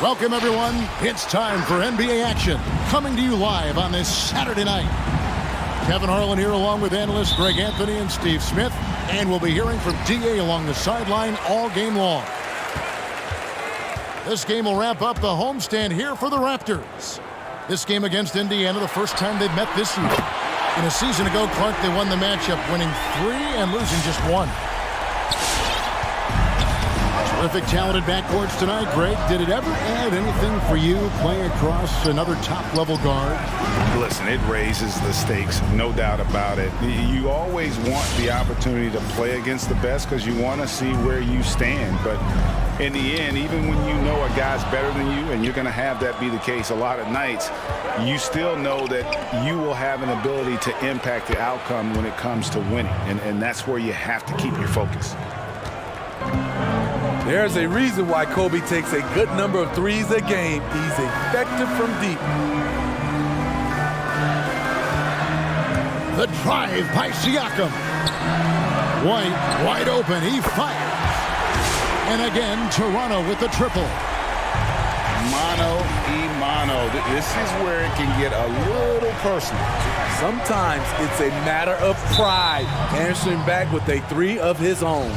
Welcome, everyone. It's time for NBA action, coming to you live on this Saturday night. Kevin Harlan here along with analysts Greg Anthony and Steve Smith, and we'll be hearing from DA along the sideline all game long. This game will wrap up the homestand here for the Raptors. This game against Indiana, the first time they've met this year. In a season ago, Clark, they won the matchup, winning 3 and losing just 1. Terrific, talented backcourts tonight. Greg, did it ever add anything for you playing across another top-level guard? Listen, it raises the stakes, no doubt about it. You always want the opportunity to play against the best because you want to see where you stand. But in the end, even when you know a guy's better than you, and you're going to have that be the case a lot of nights, you still know that you will have an ability to impact the outcome when it comes to winning. And that's where you have to keep your focus. There's a reason why Kobe takes a good number of threes a game. He's effective from deep. The drive by Siakam. White, wide open. He fires. And again, Toronto with the triple. Mano a mano. This is where it can get a little personal. Sometimes it's a matter of pride, answering back with a 3 of his own.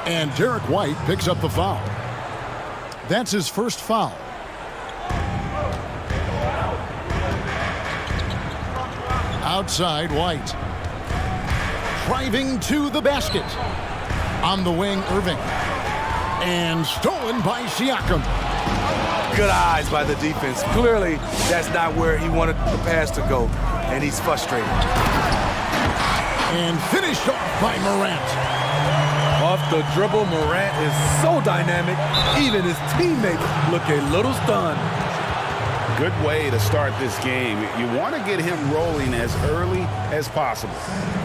And Derek White picks up the foul. That's his first foul. Outside, White. Driving to the basket. On the wing, Irving. And stolen by Siakam. Good eyes by the defense. Clearly, that's not where he wanted the pass to go, and he's frustrated. And finished off by Morant. Off the dribble, Morant is so dynamic, even his teammates look a little stunned. Good way to start this game. You want to get him rolling as early as possible.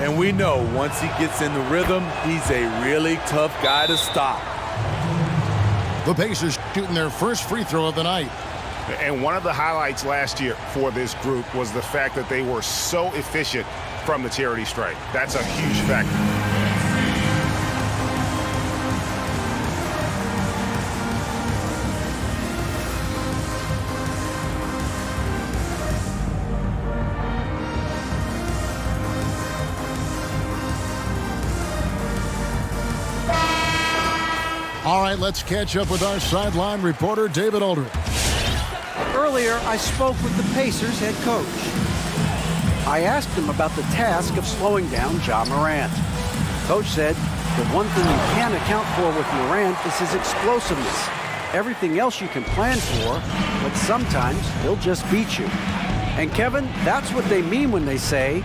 And we know once he gets in the rhythm, he's a really tough guy to stop. The Pacers shooting their first free throw of the night. And one of the highlights last year for this group was the fact that they were so efficient from the charity stripe. That's a huge factor. All right, let's catch up with our sideline reporter, David Aldridge. Earlier, I spoke with the Pacers head coach. I asked him about the task of slowing down Ja Morant. Coach said the one thing you can't account for with Morant is his explosiveness. Everything else you can plan for, but sometimes he'll just beat you. And Kevin, that's what they mean when they say,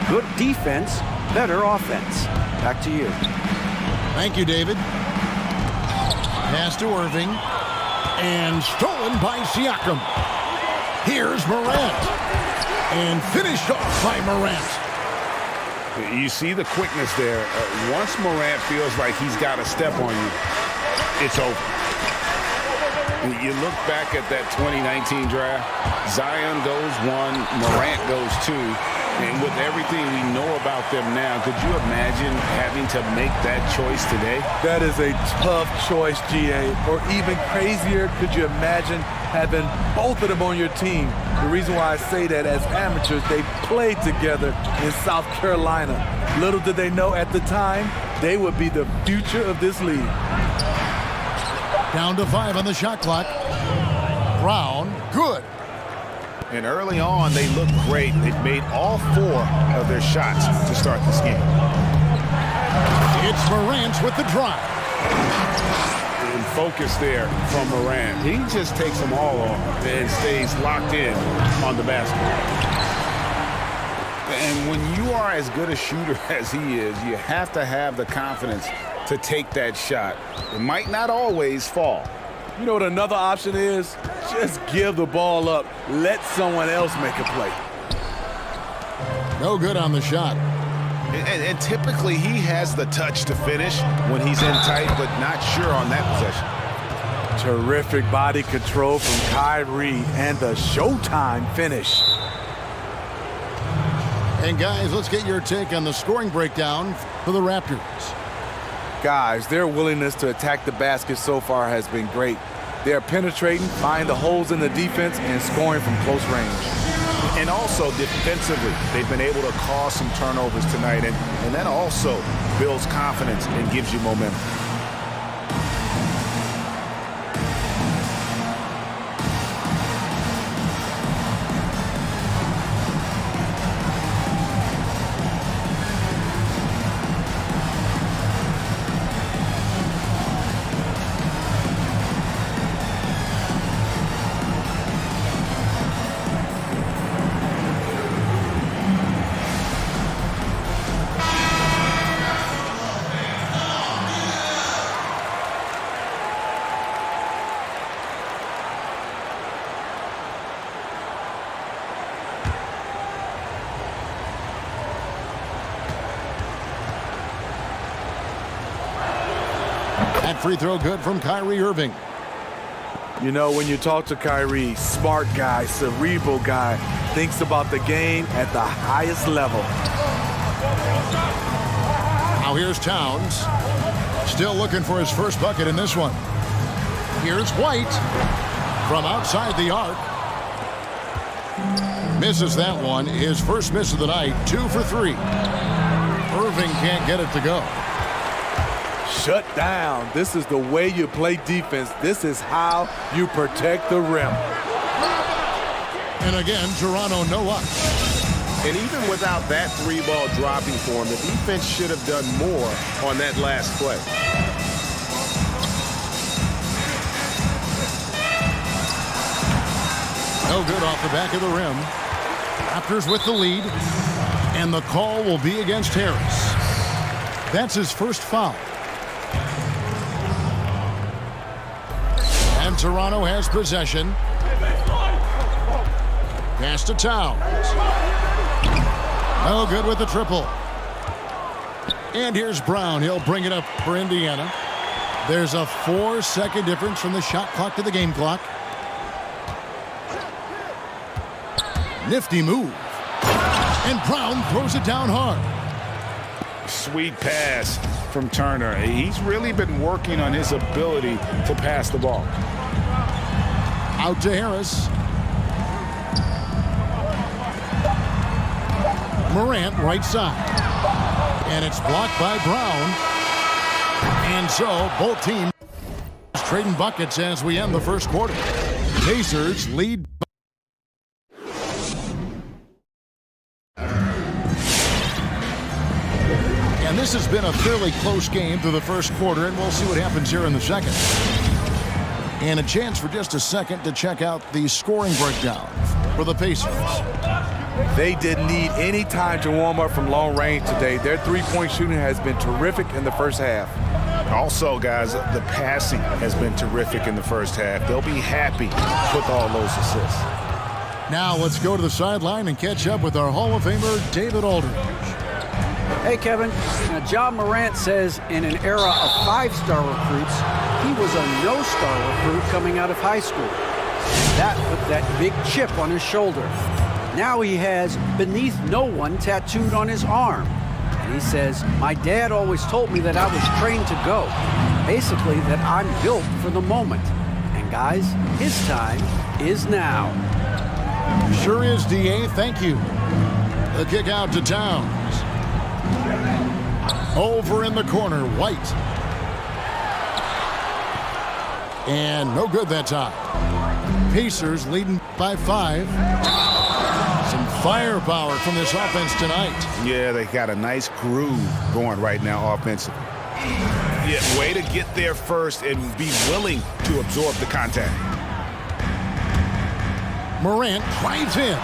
good defense, better offense. Back to you. Thank you, David. Pass to Irving. And stolen by Siakam. Here's Morant. And finished off by Morant. You see the quickness there. Once Morant feels like he's got a step on you, it's over. You look back at that 2019 draft, Zion goes 1, Morant goes 2. And with everything we know about them now, could you imagine having to make that choice today? That is a tough choice, GA. Or even crazier, could you imagine having both of them on your team? The reason why I say that, as amateurs, they played together in South Carolina. Little did they know at the time, they would be the future of this league. Down to 5 on the shot clock. Brown, good. And early on, they looked great. They've made all 4 of their shots to start this game. It's Morant with the drive. And focus there from Morant. He just takes them all on and stays locked in on the basket. And when you are as good a shooter as he is, you have to have the confidence to take that shot. It might not always fall. You know what another option is? Just give the ball up. Let someone else make a play. No good on the shot. And typically he has the touch to finish when he's in tight, but not sure on that possession. Terrific body control from Kyrie and the showtime finish. And guys, let's get your take on the scoring breakdown for the Raptors. Guys, their willingness to attack the basket so far has been great. They're penetrating, finding the holes in the defense, and scoring from close range. And also defensively, they've been able to cause some turnovers tonight, and that also builds confidence and gives you momentum. That free throw good from Kyrie Irving. You know, when you talk to Kyrie, smart guy, cerebral guy, thinks about the game at the highest level. Now here's Towns. Still looking for his first bucket in this one. Here's White from outside the arc. Misses that one. His first miss of the night, 2 for 3. Irving can't get it to go. Shut down. This is the way you play defense. This is how you protect the rim. And again, Toronto no luck. And even without that 3-ball dropping for him, the defense should have done more on that last play. No good off the back of the rim. Raptors with the lead. And the call will be against Harris. That's his first foul. And Toronto has possession. Pass to Towns. No good with the triple. And here's Brown. He'll bring it up for Indiana. There's a 4-second difference from the shot clock to the game clock. Nifty move. And Brown throws it down hard. Sweet pass from Turner. He's really been working on his ability to pass the ball. Out to Harris. Morant right side. And it's blocked by Brown. And so both teams trading buckets as we end the first quarter. Pacers lead. And this has been a fairly close game through the first quarter, and we'll see what happens here in the second. And a chance for just a second to check out the scoring breakdown for the Pacers. They didn't need any time to warm up from long range today. Their three-point shooting has been terrific in the first half. Also, guys, the passing has been terrific in the first half. They'll be happy with all those assists. Now let's go to the sideline and catch up with our Hall of Famer, David Aldridge. Hey, Kevin. Now, Ja Morant says in an era of 5-star recruits, he was a no-star recruit coming out of high school. That put that big chip on his shoulder. Now he has "Beneath No One" tattooed on his arm. And he says, "My dad always told me that I was trained to go. Basically, that I'm built for the moment. And guys, his time is now." Sure is, D.A. Thank you. The kick out to Towns. Over in the corner, White. And no good that time. Pacers leading by 5. Some firepower from this offense tonight. Yeah, they got a nice groove going right now offensively. Yeah, way to get there first and be willing to absorb the contact. Morant drives in.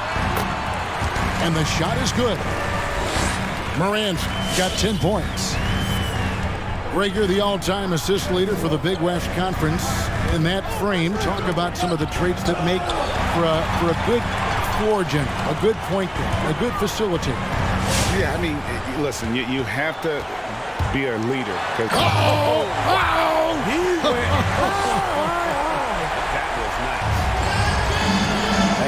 And the shot is good. Morant's got 10 points. Rager, the all-time assist leader for the Big West Conference. In that frame, talk about some of the traits that make for a good floor general, a good point guard, a good facilitator. Yeah, I mean, listen, you have to be a leader. That was nice.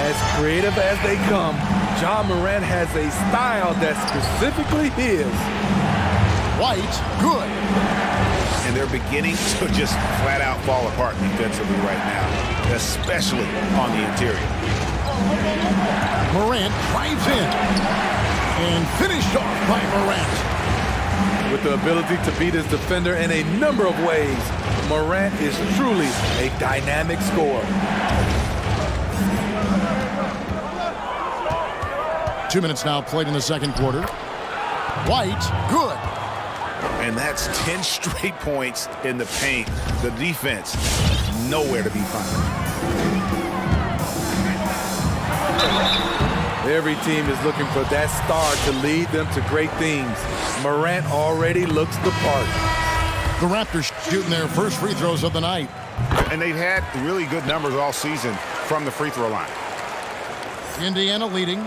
As creative as they come, Ja Morant has a style that's specifically his. White, good. And they're beginning to just flat out fall apart defensively right now, especially on the interior. Morant drives in. And finished off by Morant. With the ability to beat his defender in a number of ways, Morant is truly a dynamic scorer. 2 minutes now played in the second quarter. White, good. And that's 10 straight points in the paint. The defense, nowhere to be found. Every team is looking for that star to lead them to great things. Morant already looks the part. The Raptors shooting their first free throws of the night. And they've had really good numbers all season from the free throw line. Indiana leading.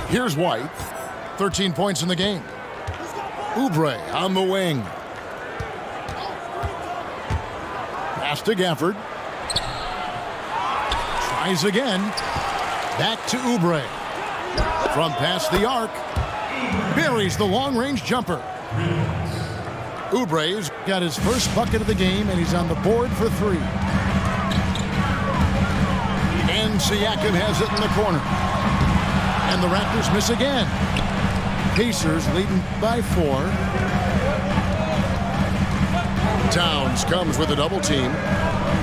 Here's White. 13 points in the game. Oubre on the wing. Pass to Gafford. Tries again. Back to Oubre. From past the arc. Buries the long-range jumper. Oubre's got his first bucket of the game, and he's on the board for 3. And Siakam has it in the corner. And the Raptors miss again. Pacers leading by 4. Towns comes with a double team.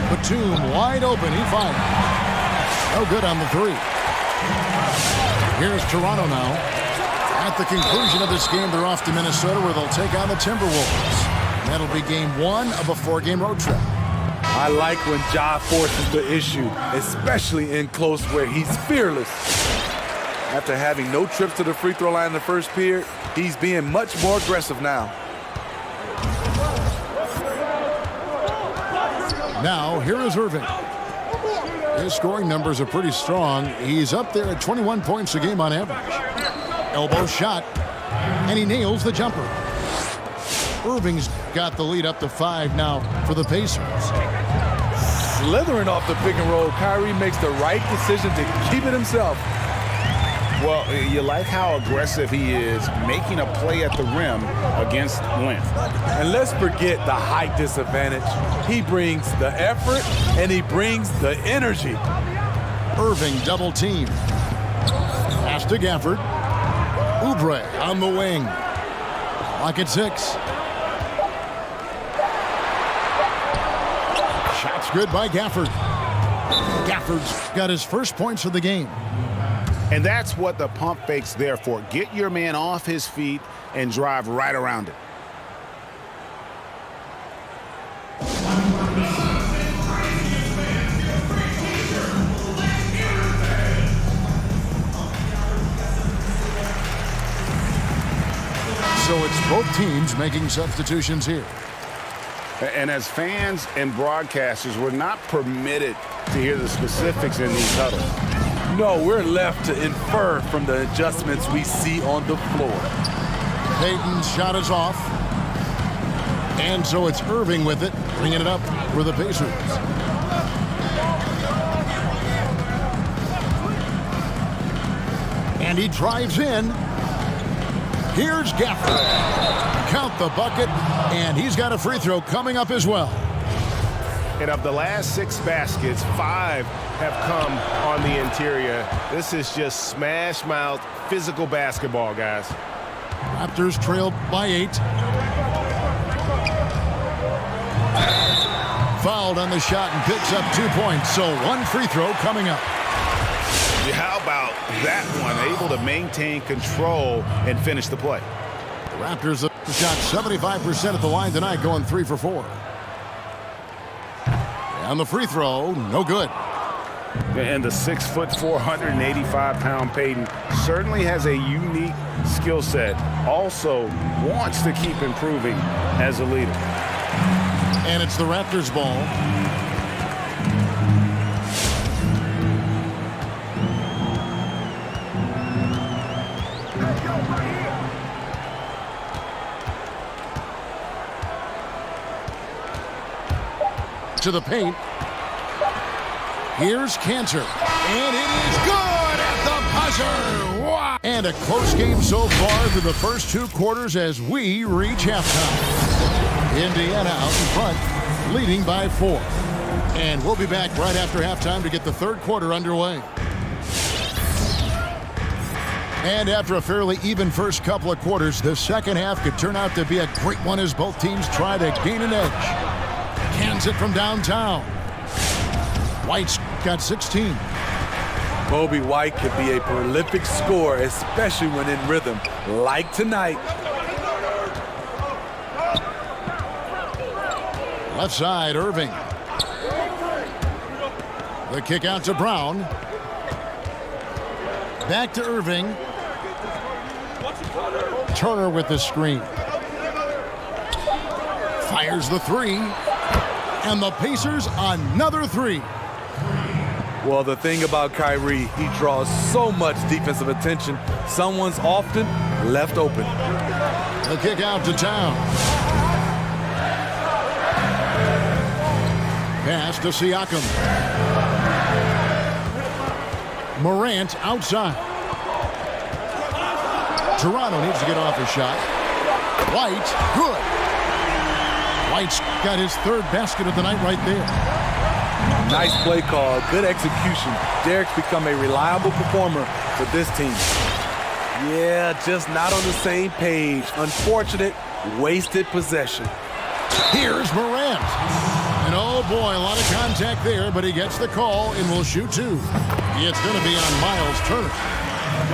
Batum wide open. He fires. No good on the 3. Here's Toronto now. At the conclusion of this game, they're off to Minnesota, where they'll take on the Timberwolves. That'll be game 1 of a 4-game road trip. I like when Ja forces the issue, especially in close where he's fearless. After having no trips to the free throw line in the first period, he's being much more aggressive now. Now, here is Irving. His scoring numbers are pretty strong. He's up there at 21 points a game on average. Elbow shot, and he nails the jumper. Irving's got the lead up to 5 now for the Pacers. Slithering off the pick and roll, Kyrie makes the right decision to keep it himself. Well, you like how aggressive he is making a play at the rim against length. And let's forget the height disadvantage. He brings the effort and he brings the energy. Irving double team. Pass to Gafford. Oubre on the wing. Lock at 6. Shot's good by Gafford. Gafford's got his first points of the game. And that's what the pump fake's there for. Get your man off his feet and drive right around it. So it's both teams making substitutions here. And as fans and broadcasters, we're not permitted to hear the specifics in these huddles. No, we're left to infer from the adjustments we see on the floor. Payton's shot is off. And so it's Irving with it, bringing it up for the Pacers. And he drives in. Here's Gafford. Count the bucket, and he's got a free throw coming up as well. And of the last 6 baskets, 5 have come on the interior. This is just smash mouth physical basketball, guys. Raptors trail by 8. Fouled on the shot and picks up 2 points, so 1 free throw coming up. How about that one? Able to maintain control and finish the play. The Raptors have shot 75% at the line tonight, going 3 for 4. And the free throw, no good. And the 6'4", 485-pound Payton certainly has a unique skill set. Also wants to keep improving as a leader. And it's the Raptors' ball. To the paint. Here's Cantor. And it is good at the buzzer. Wow. And a close game so far through the first 2 quarters as we reach halftime. Indiana out in front, leading by 4. And we'll be back right after halftime to get the 3rd quarter underway. And after a fairly even first couple of quarters, the second half could turn out to be a great one as both teams try to gain an edge. Cans it from downtown. White's got 16. Moby White could be a prolific scorer, especially when in rhythm, like tonight. Left side, Irving. The kick out to Brown. Back to Irving. Turner with the screen. Fires the 3. And the Pacers another 3. Well, the thing about Kyrie, he draws so much defensive attention. Someone's often left open. The kick out to Town. Pass to Siakam. Morant outside. Toronto needs to get off a shot. White, good. White's got his 3rd basket of the night right there. Nice play call, good execution. Derek's become a reliable performer for this team. Yeah, just not on the same page. Unfortunate, wasted possession. Here's Morant. And oh boy, a lot of contact there, but he gets the call and will shoot 2. It's going to be on Miles Turner.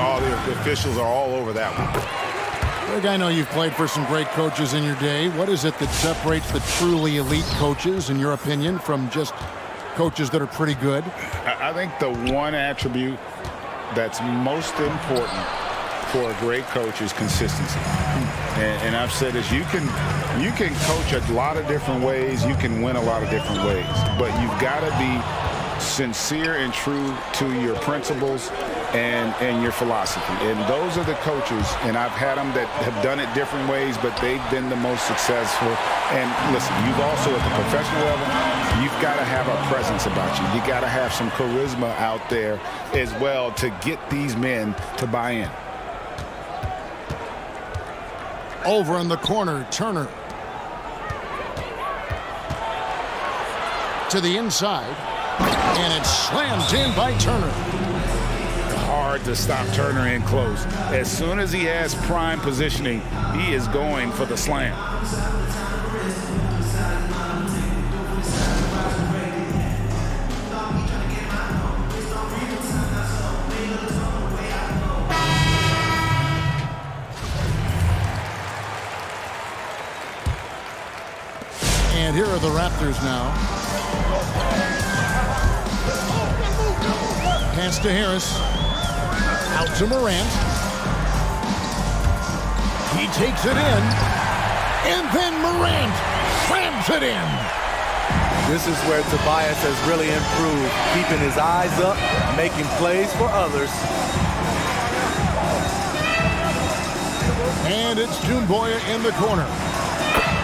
Oh, the officials are all over that one. Greg, I know you've played for some great coaches in your day. What is it that separates the truly elite coaches, in your opinion, from just coaches that are pretty good? I think the one attribute that's most important for a great coach is consistency. And I've said this, you can coach a lot of different ways, you can win a lot of different ways, but you've got to be sincere and true to your principles and your philosophy. And those are the coaches, and I've had them that have done it different ways, but they've been the most successful. And listen, you've also at the professional level, you've got to have a presence about you. You got to have some charisma out there as well to get these men to buy in. Over in the corner, Turner. To the inside. And it's slammed in by Turner. Hard to stop Turner in close. As soon as he has prime positioning, he is going for the slam. And here are the Raptors now. Pass to Harris. Out to Morant. He takes it in. And then Morant slams it in. This is where Tobias has really improved, keeping his eyes up, making plays for others. And it's Doumbouya in the corner.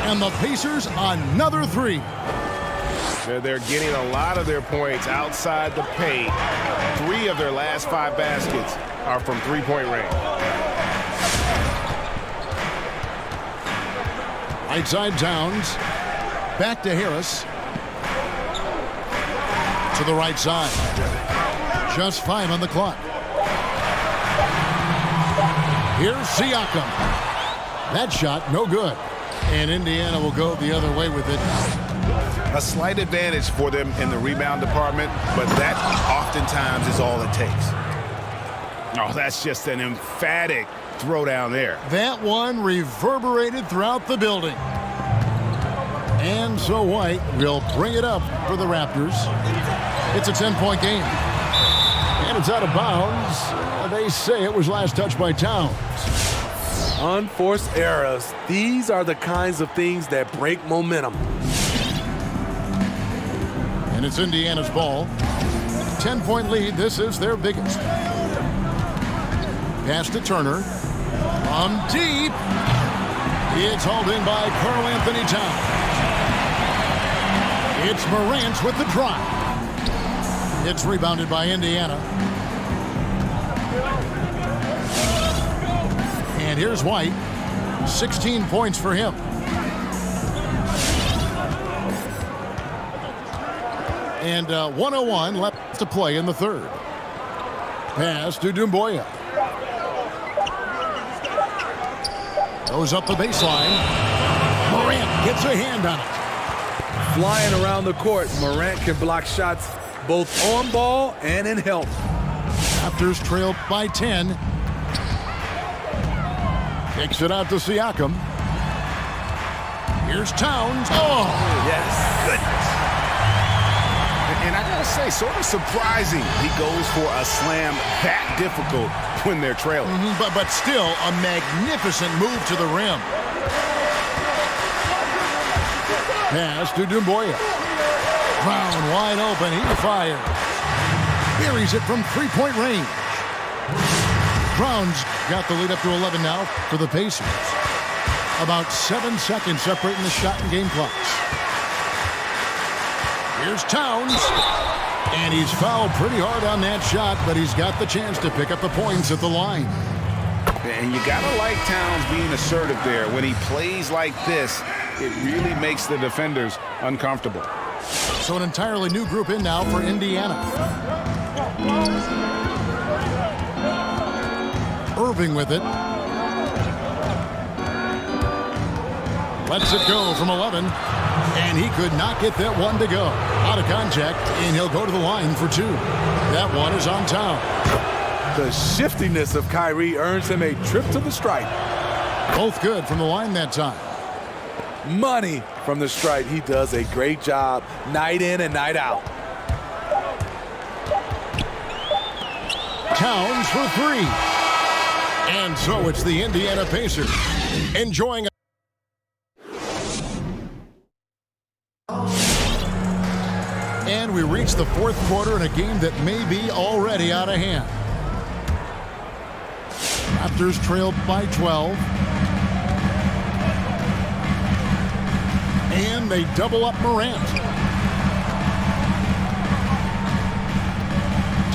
And the Pacers another three. They're getting a lot of their points outside the paint. 3 of their last 5 baskets are from three-point range. Right side Towns. Back to Harris. To the right side. Just 5 on the clock. Here's Siakam. That shot, no good. And Indiana will go the other way with it. A slight advantage for them in the rebound department, but that oftentimes is all it takes. Oh, that's just an emphatic throw down there. That one reverberated throughout the building. And so White will bring it up for the Raptors. It's a 10-point game. And it's out of bounds. They say it was last touched by Towns. Unforced errors. These are the kinds of things that break momentum. And it's Indiana's ball. 10-point lead. This is their biggest. Pass to Turner. From deep. It's hauled in by Karl Anthony Towns. It's Morant with the drive. It's rebounded by Indiana. And here's White. 16 points for him. And 1:01 left to play in the third. Pass to Doumbouya. Goes up the baseline. Morant gets a hand on it. Flying around the court, Morant can block shots both on ball and in help. Raptors trail by 10. Kicks it out to Siakam. Here's Towns. Oh, yes. Goodness. And I gotta say, sort of surprising he goes for a slam that difficult when they're trailing. But still a magnificent move to the rim. Pass to Doumbouya. Brown wide open. He fires. Buries it from three-point range. Brown's got the lead up to 11 now for the Pacers. About 7 seconds separating the shot and game clocks. Here's Towns. And he's fouled pretty hard on that shot, but he's got the chance to pick up the points at the line. And you gotta like Towns being assertive there. When he plays like this, it really makes the defenders uncomfortable. So an entirely new group in now for Indiana. Irving with it. Lets it go from 11. And he could not get that one to go. Out of contact, and he'll go to the line for 2. That one is on Towns. The shiftiness of Kyrie earns him a trip to the stripe. Both good from the line that time. Money from the stripe. He does a great job night in and night out. Towns for 3. And so it's the Indiana Pacers enjoying And we reach the fourth quarter in a game that may be already out of hand. Raptors trail by 12. And they double up Morant.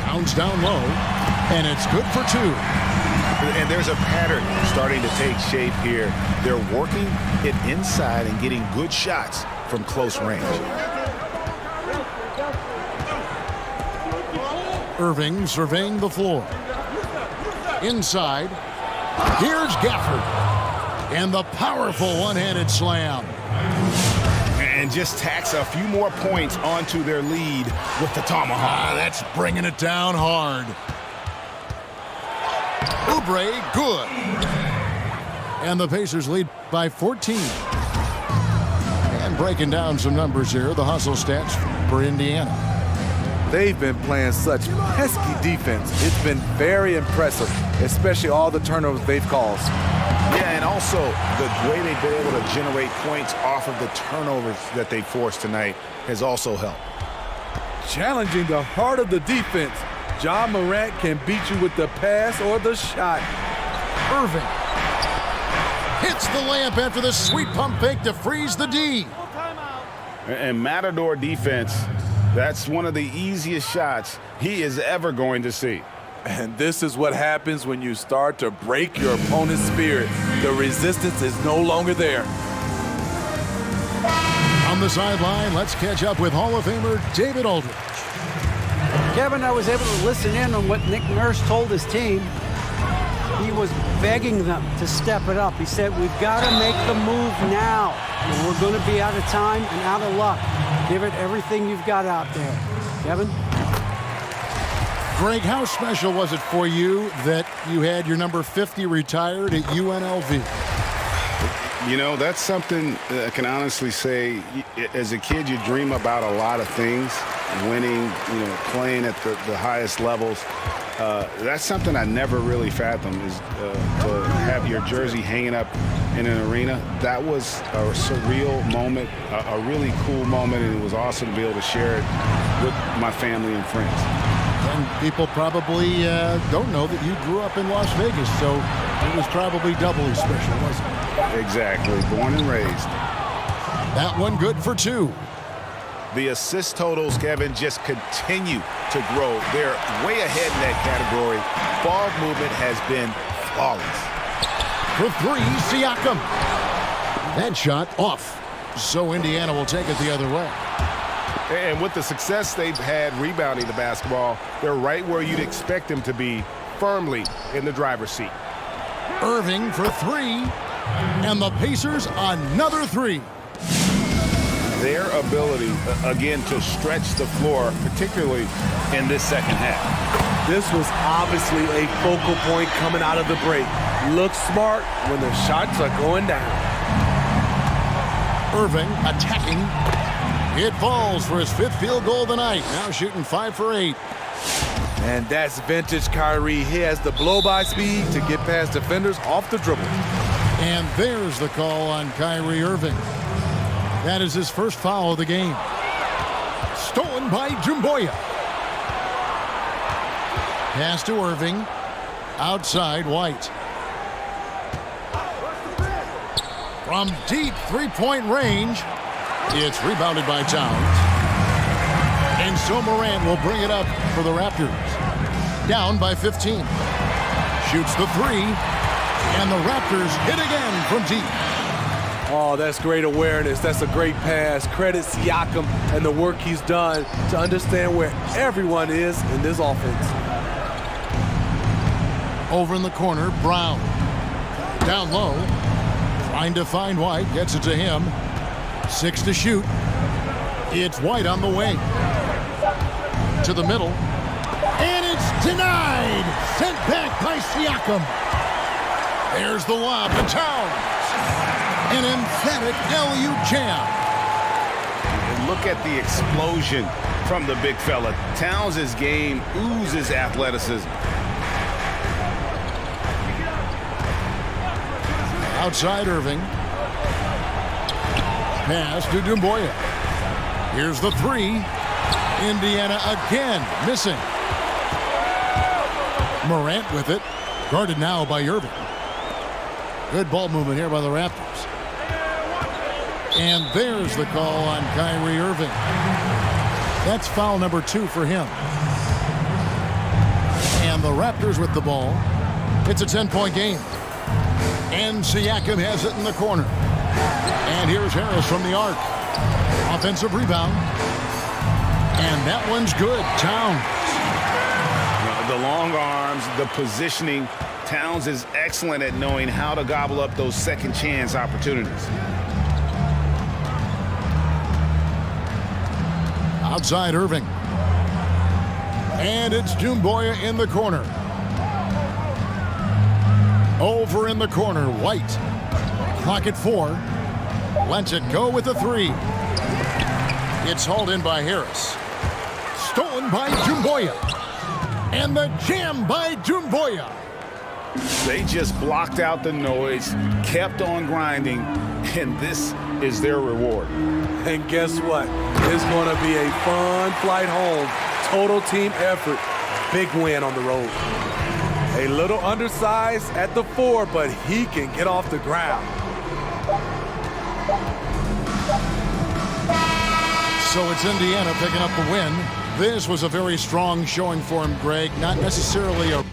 Towns down low. And it's good for 2. And there's a pattern starting to take shape here. They're working it inside and getting good shots from close range. Irving surveying the floor. Inside. Here's Gafford. And the powerful one-handed slam. And just tacks a few more points onto their lead with the tomahawk. That's bringing it down hard. Oubre, good. And the Pacers lead by 14. And breaking down some numbers here, the hustle stats for Indiana. They've been playing such pesky defense. It's been very impressive, especially all the turnovers they've caused. Yeah, and also the way they've been able to generate points off of the turnovers that they forced tonight has also helped. Challenging the heart of the defense. Ja Morant can beat you with the pass or the shot. Irving hits the layup after the sweet pump fake to freeze the D. And Matador defense, that's one of the easiest shots he is ever going to see. And this is what happens when you start to break your opponent's spirit. The resistance is no longer there. On the sideline, let's catch up with Hall of Famer David Aldridge. Kevin, I was able to listen in on what Nick Nurse told his team. He was begging them to step it up. He said, we've got to make the move now. We're going to be out of time and out of luck. Give it everything you've got out there. Kevin? Greg, how special was it for you that you had your number 50 retired at UNLV? You know, that's something I can honestly say. As a kid, you dream about a lot of things, winning, playing at the highest levels. That's something I never really fathomed, is to have your jersey hanging up in an arena. That was a surreal moment, a really cool moment, and it was awesome to be able to share it with my family and friends. And people probably don't know that you grew up in Las Vegas, so it was probably doubly special, wasn't it? Exactly. Born and raised. That one good for 2. The assist totals, Kevin, just continue to grow. They're way ahead in that category. Ball movement has been flawless. For 3, Siakam. That shot off. So Indiana will take it the other way. And with the success they've had rebounding the basketball, they're right where you'd expect them to be, firmly in the driver's seat. Irving for 3. And the Pacers another 3. Their ability, again, to stretch the floor, particularly in this second half. This was obviously a focal point coming out of the break. Look smart when the shots are going down. Irving attacking. It falls for his 5th field goal of the night. Now shooting 5 for 8. And that's vintage Kyrie. He has the blow-by speed to get past defenders off the dribble. And there's the call on Kyrie Irving. That is his first foul of the game. Stolen by Doumbouya. Pass to Irving. Outside, White. From deep three-point range, it's rebounded by Towns. And so Morant will bring it up for the Raptors. Down by 15. Shoots the 3. And the Raptors hit again from deep. Oh, that's great awareness. That's a great pass. Credit Siakam and the work he's done to understand where everyone is in this offense. Over in the corner, Brown. Down low. Trying to find White. Gets it to him. 6 to shoot. It's White on the wing. To the middle. And it's denied. Sent back by Siakam. There's the lob to Towns. An emphatic LU jam. And look at the explosion from the big fella. Towns' game oozes athleticism. Outside Irving. Pass to Doumbouya. Here's the 3. Indiana again missing. Morant with it. Guarded now by Irving. Good ball movement here by the Raptors. And there's the call on Kyrie Irving. That's foul number 2 for him. And the Raptors with the ball. It's a 10-point game. And Siakam has it in the corner. And here's Harris from the arc. Offensive rebound. And that one's good. Towns. The long arms, the positioning. Towns is excellent at knowing how to gobble up those second chance opportunities. Outside Irving. And it's Doumbouya in the corner. Over in the corner, White. Clock at 4. Lets it go with the 3. It's hauled in by Harris. Stolen by Doumbouya. And the jam by Doumbouya. They just blocked out the noise, kept on grinding, and this is their reward. And guess what? It's going to be a fun flight home. Total team effort. Big win on the road. A little undersized at the 4, but he can get off the ground. So it's Indiana picking up the win. This was a very strong showing for him, Greg. Not necessarily a